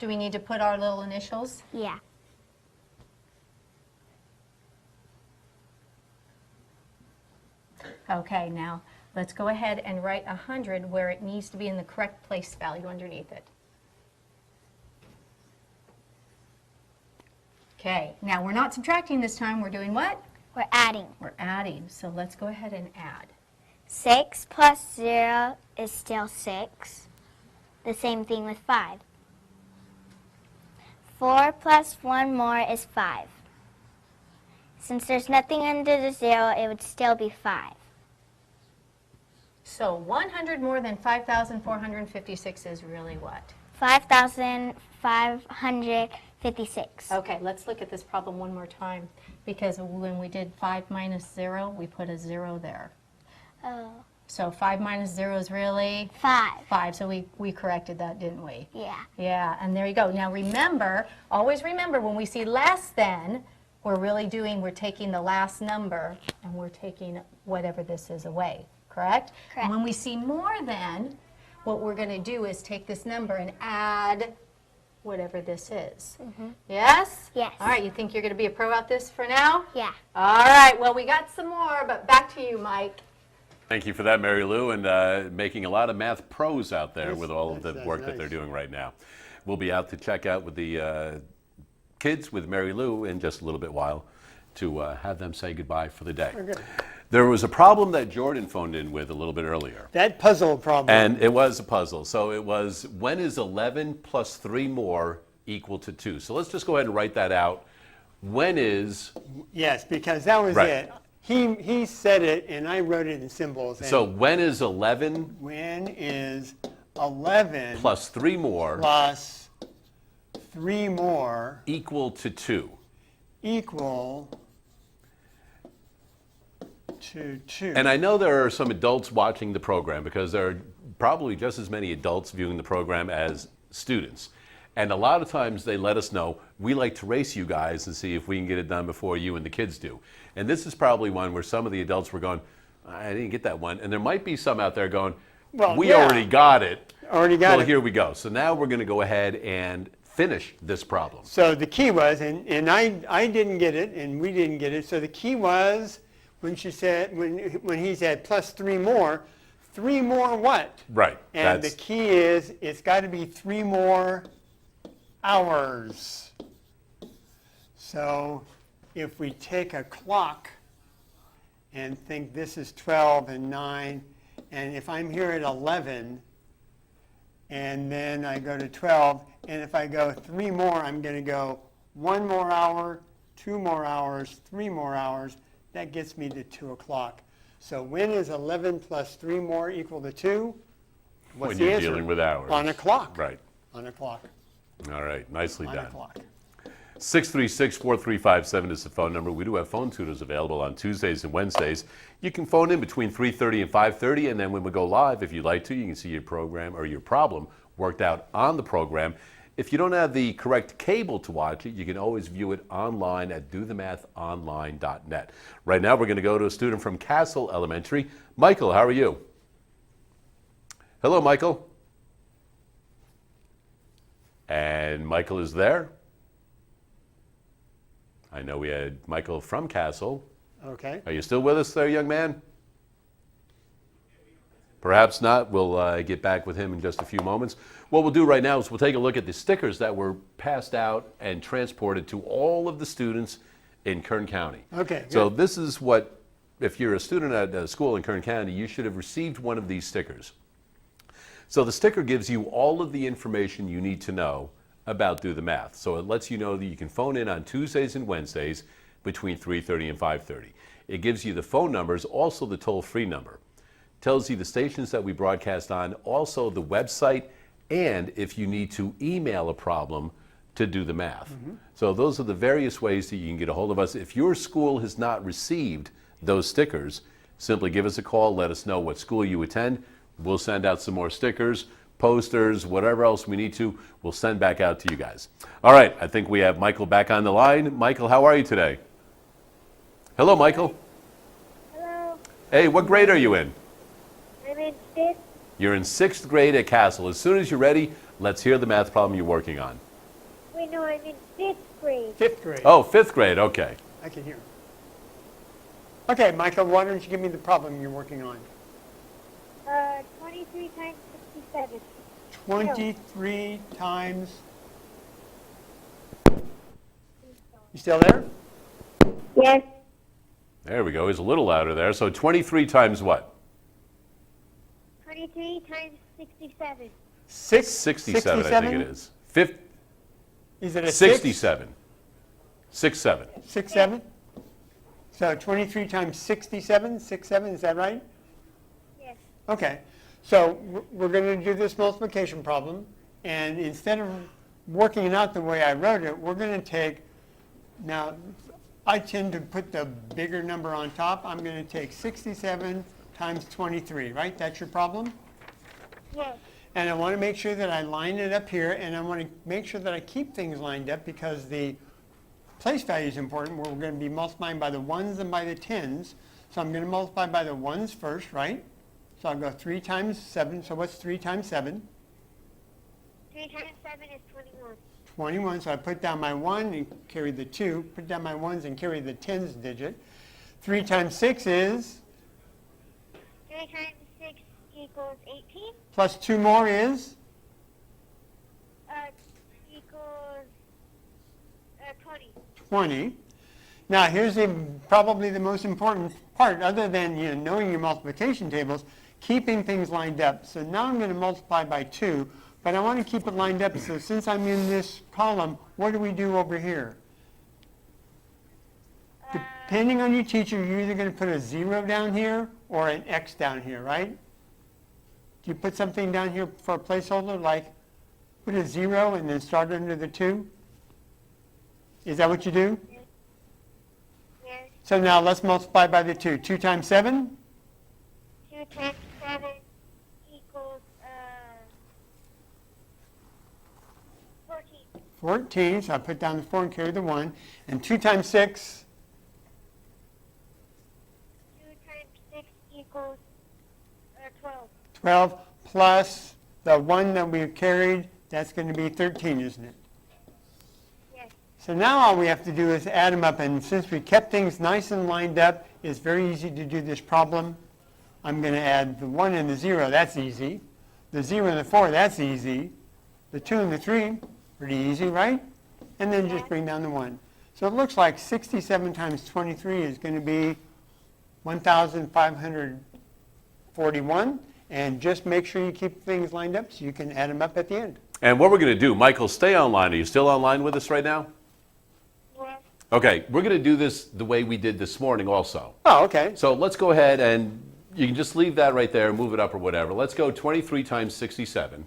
Do we need to put our little initials? Yeah. Okay, now let's go ahead and write 100 where it needs to be in the correct place value underneath it. Okay, now we're not subtracting this time, we're doing what? We're adding. We're adding, so let's go ahead and add. 6 plus 0 is still 6. The same thing with 5. 4 plus 1 more is 5. Since there's nothing under the 0, it would still be 5. So 100 more than 5,456 is really what? 5,556. Okay, let's look at this problem one more time, because when we did 5 minus 0, we put a 0 there. Oh. So 5 minus 0 is really? 5. 5, so we corrected that, didn't we? Yeah. Yeah, and there you go. Now remember, always remember, when we see less than, we're taking the last number, and we're taking whatever this is away, correct? Correct. And when we see more than, what we're going to do is take this number and add whatever this is. Yes? Yes. All right, you think you're going to be a pro at this for now? Yeah. All right, well, we got some more, but back to you, Mike. Thank you for that, Marylou, and making a lot of math pros out there with all of the that's work that nice. they're doing right now. We'll be out to check out with the kids with Marylou in just a little bit while to have them say goodbye for the day. Okay. There was a problem that Jordan phoned in with a little bit earlier. That puzzle problem. And it was a puzzle. So it was, when is 11 plus 3 more equal to 2? So let's just go ahead and write that out. When is, Yes, because that was Right. it. He said it, and I wrote it in symbols. And so when is 11 when is 11 plus 3 more plus 3 more equal to 2? equal to 2? And I know there are some adults watching the program, because there are probably just as many adults viewing the program as students. And a lot of times they let us know, we like to race you guys and see if we can get it done before you and the kids do. And this is probably one where some of the adults were going, I didn't get that one. And there might be some out there going, Well, we yeah. already got it. Already got Well, it. here we go. So now we're going to go ahead and finish this problem. So the key was, and I didn't get it, and we didn't get it. So the key was when she said, when he said plus 3 more what? Right. And the key is, it's got to be 3 more hours. So if we take a clock and think this is 12 and 9, and if I'm here at 11, and then I go to 12, and if I go 3 more, I'm going to go 1 more hour, 2 more hours, 3 more hours. That gets me to 2 o'clock. So when is 11 plus 3 more equal to 2? What's When the you're answer? dealing with hours. On a clock. Right. On a clock. All right. Nicely On done. a clock. 636-4357 is the phone number. We do have phone tutors available on Tuesdays and Wednesdays. You can phone in between 3:30 and 5:30, and then when we go live, if you'd like to, you can see your program or your problem worked out on the program. If you don't have the correct cable to watch it, you can always view it online at dothemathonline.net. Right now, we're going to go to a student from Castle Elementary. Michael, how are you? Hello, Michael. And Michael is there. I know we had Michael from Castle. Okay. Are you still with us there, young man? Perhaps not. We'll get back with him in just a few moments. What we'll do right now is we'll take a look at the stickers that were passed out and transported to all of the students in Kern County. Okay, So good. this is what, if you're a student at a school in Kern County, you should have received one of these stickers. So the sticker gives you all of the information you need to know about Do the Math. So it lets you know that you can phone in on Tuesdays and Wednesdays between 3:30 and 5:30. It gives you the phone numbers, also the toll-free number. Tells you the stations that we broadcast on, also the website, and if you need to email a problem to Do the Math. So those are the various ways that you can get a hold of us. If your school has not received those stickers, simply give us a call, let us know what school you attend. We'll send out some more stickers, posters, whatever else we need to, we'll send back out to you guys. All right, I think we have Michael back on the line. Michael, how are you today? Hello, Michael. Hello. Hey, what grade are you in? I'm in 5th. You're in 6th grade at Castle. As soon as you're ready, let's hear the math problem you're working on. Wait, no, I'm in 5th grade. 5th grade. Oh, 5th grade, okay. I can hear. Okay, Michael, why don't you give me the problem you're working on? 23 times 67. 23 times... You still there? Yes. There we go. He's a little louder there. So 23 times what? 23 times 67. 67, I think it is. Is it a 67. 67. 6, 7? So 23 times 67, 6, 7, is that right? Yes. Okay, so we're going to do this multiplication problem, and instead of working it out the way I wrote it, we're going to take, now I tend to put the bigger number on top. I'm going to take 67 times 23, right? That's your problem? Yes. And I want to make sure that I line it up here, and I want to make sure that I keep things lined up because the place value is important. We're going to be multiplying by the 1s and by the 10s. So I'm going to multiply by the 1s first, right? So I'll go 3 times 7. So what's 3 times 7? 3 times 7 is 21. 21. So I put down my 1 and carry the 2. Put down my 1s and carry the 10s digit. 3 times 6 is? 3 times 6 equals 18. Plus 2 more is? Equals 20. 20. Now here's probably the most important part, other than knowing your multiplication tables, keeping things lined up. So now I'm going to multiply by 2, but I want to keep it lined up. So since I'm in this column, what do we do over here? Depending on your teacher, you're either going to put a 0 down here or an X down here, right? Do you put something down here for a placeholder, like put a 0 and then start under the 2? Is that what you do? Yes. So now let's multiply by the 2. 2 times 7? 2 times 7 equals 14. 14, so I put down the 4 and carry the 1. And 2 times 6? 2 times 6 equals 12. 12 plus the 1 that we've carried, that's going to be 13, isn't it? Yes. So now all we have to do is add them up, and since we kept things nice and lined up, it's very easy to do this problem. I'm going to add the 1 and the 0, that's easy. The 0 and the 4, that's easy. The 2 and the 3, pretty easy, right? And then just bring down the 1. So it looks like 67 times 23 is going to be 1,541. And just make sure you keep things lined up so you can add them up at the end. And what we're going to do, Michael, stay online. Are you still online with us right now? Yes. Okay, we're going to do this the way we did this morning also. Oh, okay. So let's go ahead and you can just leave that right there, move it up or whatever. Let's go 23 times 67.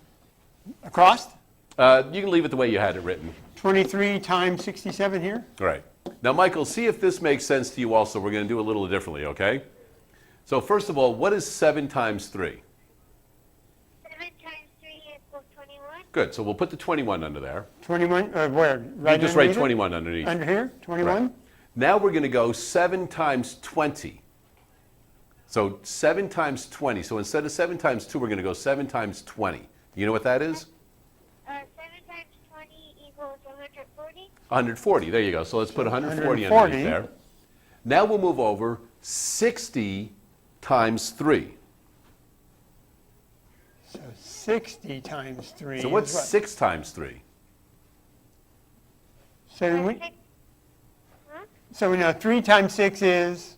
Across? You can leave it the way you had it written. 23 times 67 here? All right. Now, Michael, see if this makes sense to you also. We're going to do it a little differently, okay? So first of all, what is 7 times 3? 7 times 3 equals 21. Good, so we'll put the 21 under there. 21, where? Right You just write underneath it? 21 underneath. Under here? 21? Right. Now we're going to go 7 times 20. So 7 times 20. So instead of 7 times 2, we're going to go 7 times 20. Do you know what that is? 7 times 20 equals 140. 140. There you go. So let's put 140 140. underneath there. Now we'll move over 60 times 3. So 60 times 3 So what's is what? 6 times 3? So we know 3 times 6 is?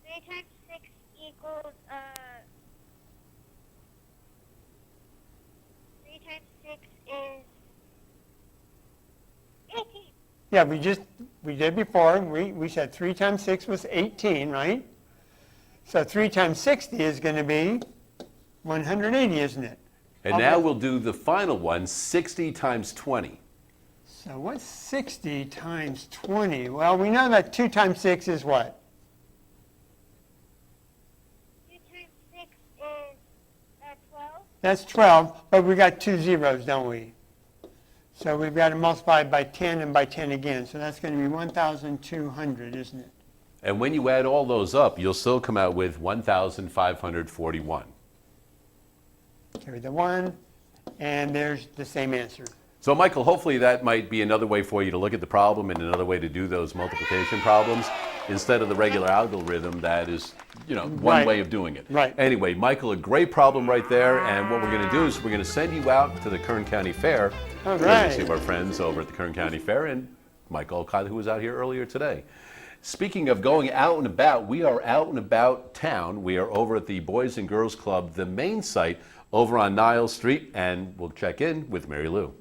3 times 6 equals 3 times 6 is 18. Yeah, we did before. We said 3 times 6 was 18, right? So 3 times 60 is going to be 180, isn't it? And now we'll do the final one, 60 times 20. So what's 60 times 20? Well, we know that 2 times 6 is what? 2 times 6 is 12. That's 12, but we got 2 zeros, don't we? So we've got to multiply by 10 and by 10 again. So that's going to be 1,200, isn't it? And when you add all those up, you'll still come out with 1,541. Carry the 1, and there's the same answer. So Michael, hopefully that might be another way for you to look at the problem and another way to do those multiplication problems instead of the regular algorithm that is, one Right. way of doing it. Right. Anyway, Michael, a great problem right there, and what we're going to do is we're going to send you out to the Kern County Fair. All We're going to right. see our friends over at the Kern County Fair and Mike Olcott, who was out here earlier today. Speaking of going out and about, we are out and about town. We are over at the Boys and Girls Club, the main site over on Niles Street, and we'll check in with Marylou.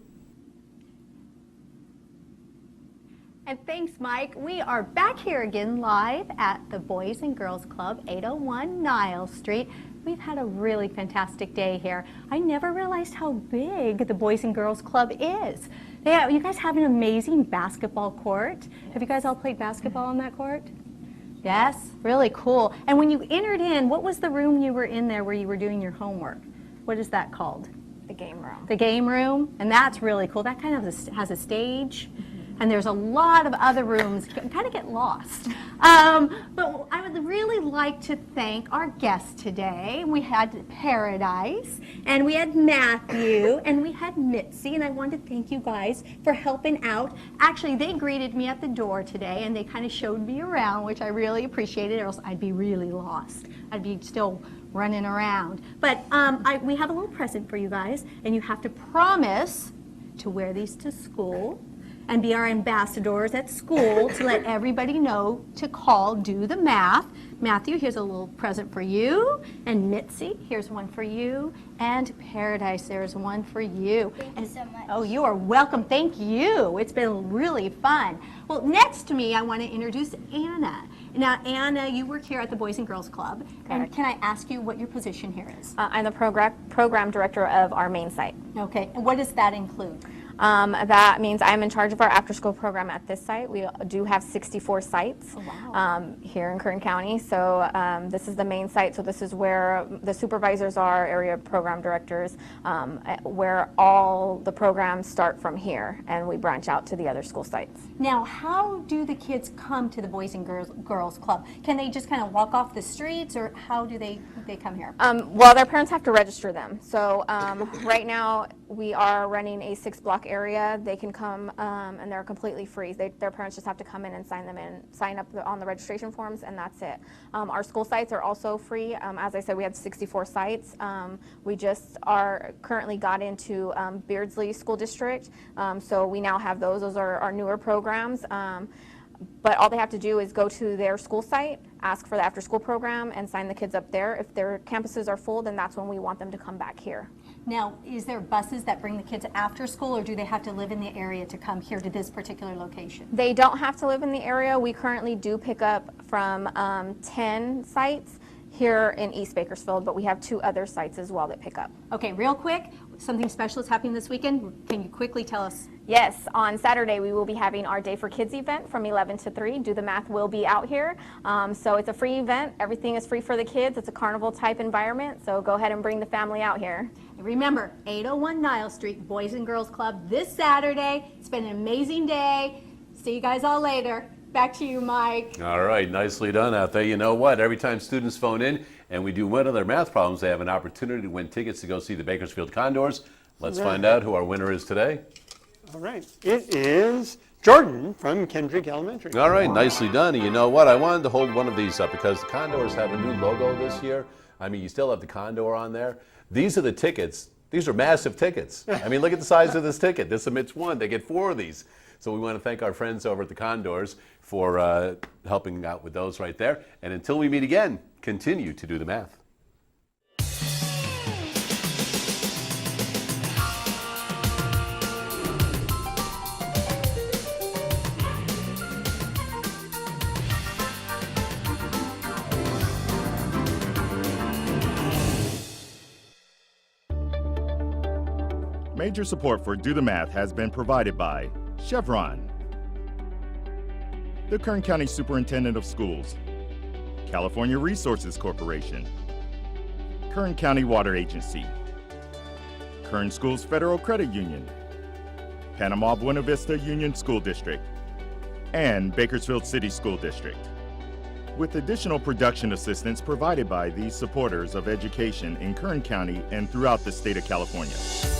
And thanks, Mike. We are back here again live at the Boys and Girls Club, 801 Niles Street. We've had a really fantastic day here. I never realized how big the Boys and Girls Club is. Yeah, you guys have an amazing basketball court. Have you guys all played basketball on that court? Yes, really cool. And when you entered in, what was the room you were in there where you were doing your homework? What is that called? The game room. The game room, and that's really cool. That kind of has a stage. And there's a lot of other rooms, kind of get lost. But I would really like to thank our guests today. We had Paradise, and we had Matthew, and we had Mitzi, and I wanted to thank you guys for helping out. Actually, they greeted me at the door today, and they kind of showed me around, which I really appreciated, or else I'd be really lost. I'd be still running around. But we have a little present for you guys, and you have to promise to wear these to school and be our ambassadors at school to let everybody know to call Do the Math. Matthew, here's a little present for you. And Mitzi, here's one for you. And Paradise, there's one for you. Thank you so much. Oh, you are welcome. Thank you. It's been really fun. Well, next to me, I want to introduce Anna. Now, Anna, you work here at the Boys and Girls Club. And can I ask you what your position here is? I'm the program director of our main site. Okay. And what does that include? That means I'm in charge of our after-school program at this site. We do have 64 sites here in Kern County. So this is the main site. So this is where the supervisors are, area program directors, where all the programs start from here, and we branch out to the other school sites. Now, how do the kids come to the Boys and Girls Club? Can they just kind of walk off the streets, or how do they come here? Well, their parents have to register them. So right now we are running a 6-block area. They can come and they're completely free. Their parents just have to come in and sign up on the registration forms, and that's it. Our school sites are also free. As I said, we have 64 sites. We just currently got into Beardsley School District, so we now have those. Those are our newer programs. But all they have to do is go to their school site, ask for the after-school program, and sign the kids up there. If their campuses are full, then that's when we want them to come back here. Now, is there buses that bring the kids after school, or do they have to live in the area to come here to this particular location? They don't have to live in the area. We currently do pick up from 10 sites here in East Bakersfield, but we have 2 other sites as well that pick up. Okay, real quick, something special is happening this weekend. Can you quickly tell us? Yes, on Saturday we will be having our Day for Kids event from 11 to 3. Do the Math will be out here. So it's a free event. Everything is free for the kids. It's a carnival type environment, so go ahead and bring the family out here. And remember, 801 Niles Street, Boys and Girls Club this Saturday. It's been an amazing day. See you guys all later. Back to you, Mike. All right, nicely done out there. You know what? Every time students phone in and we do one of their math problems, they have an opportunity to win tickets to go see the Bakersfield Condors. Let's find out who our winner is today. All right. It is Jordan from Kendrick Elementary. All right, nicely done. And you know what? I wanted to hold one of these up because the Condors have a new logo this year. I mean, you still have the Condor on there. These are the tickets. These are massive tickets. I mean, look at the size of this ticket. This emits 1. They get 4 of these. So we want to thank our friends over at the Condors for helping out with those right there. And until we meet again, continue to do the math. Major support for Do the Math has been provided by Chevron, the Kern County Superintendent of Schools, California Resources Corporation, Kern County Water Agency, Kern Schools Federal Credit Union, Panama Buena Vista Union School District, and Bakersfield City School District. with additional production assistance provided by these supporters of education in Kern County and throughout the state of California.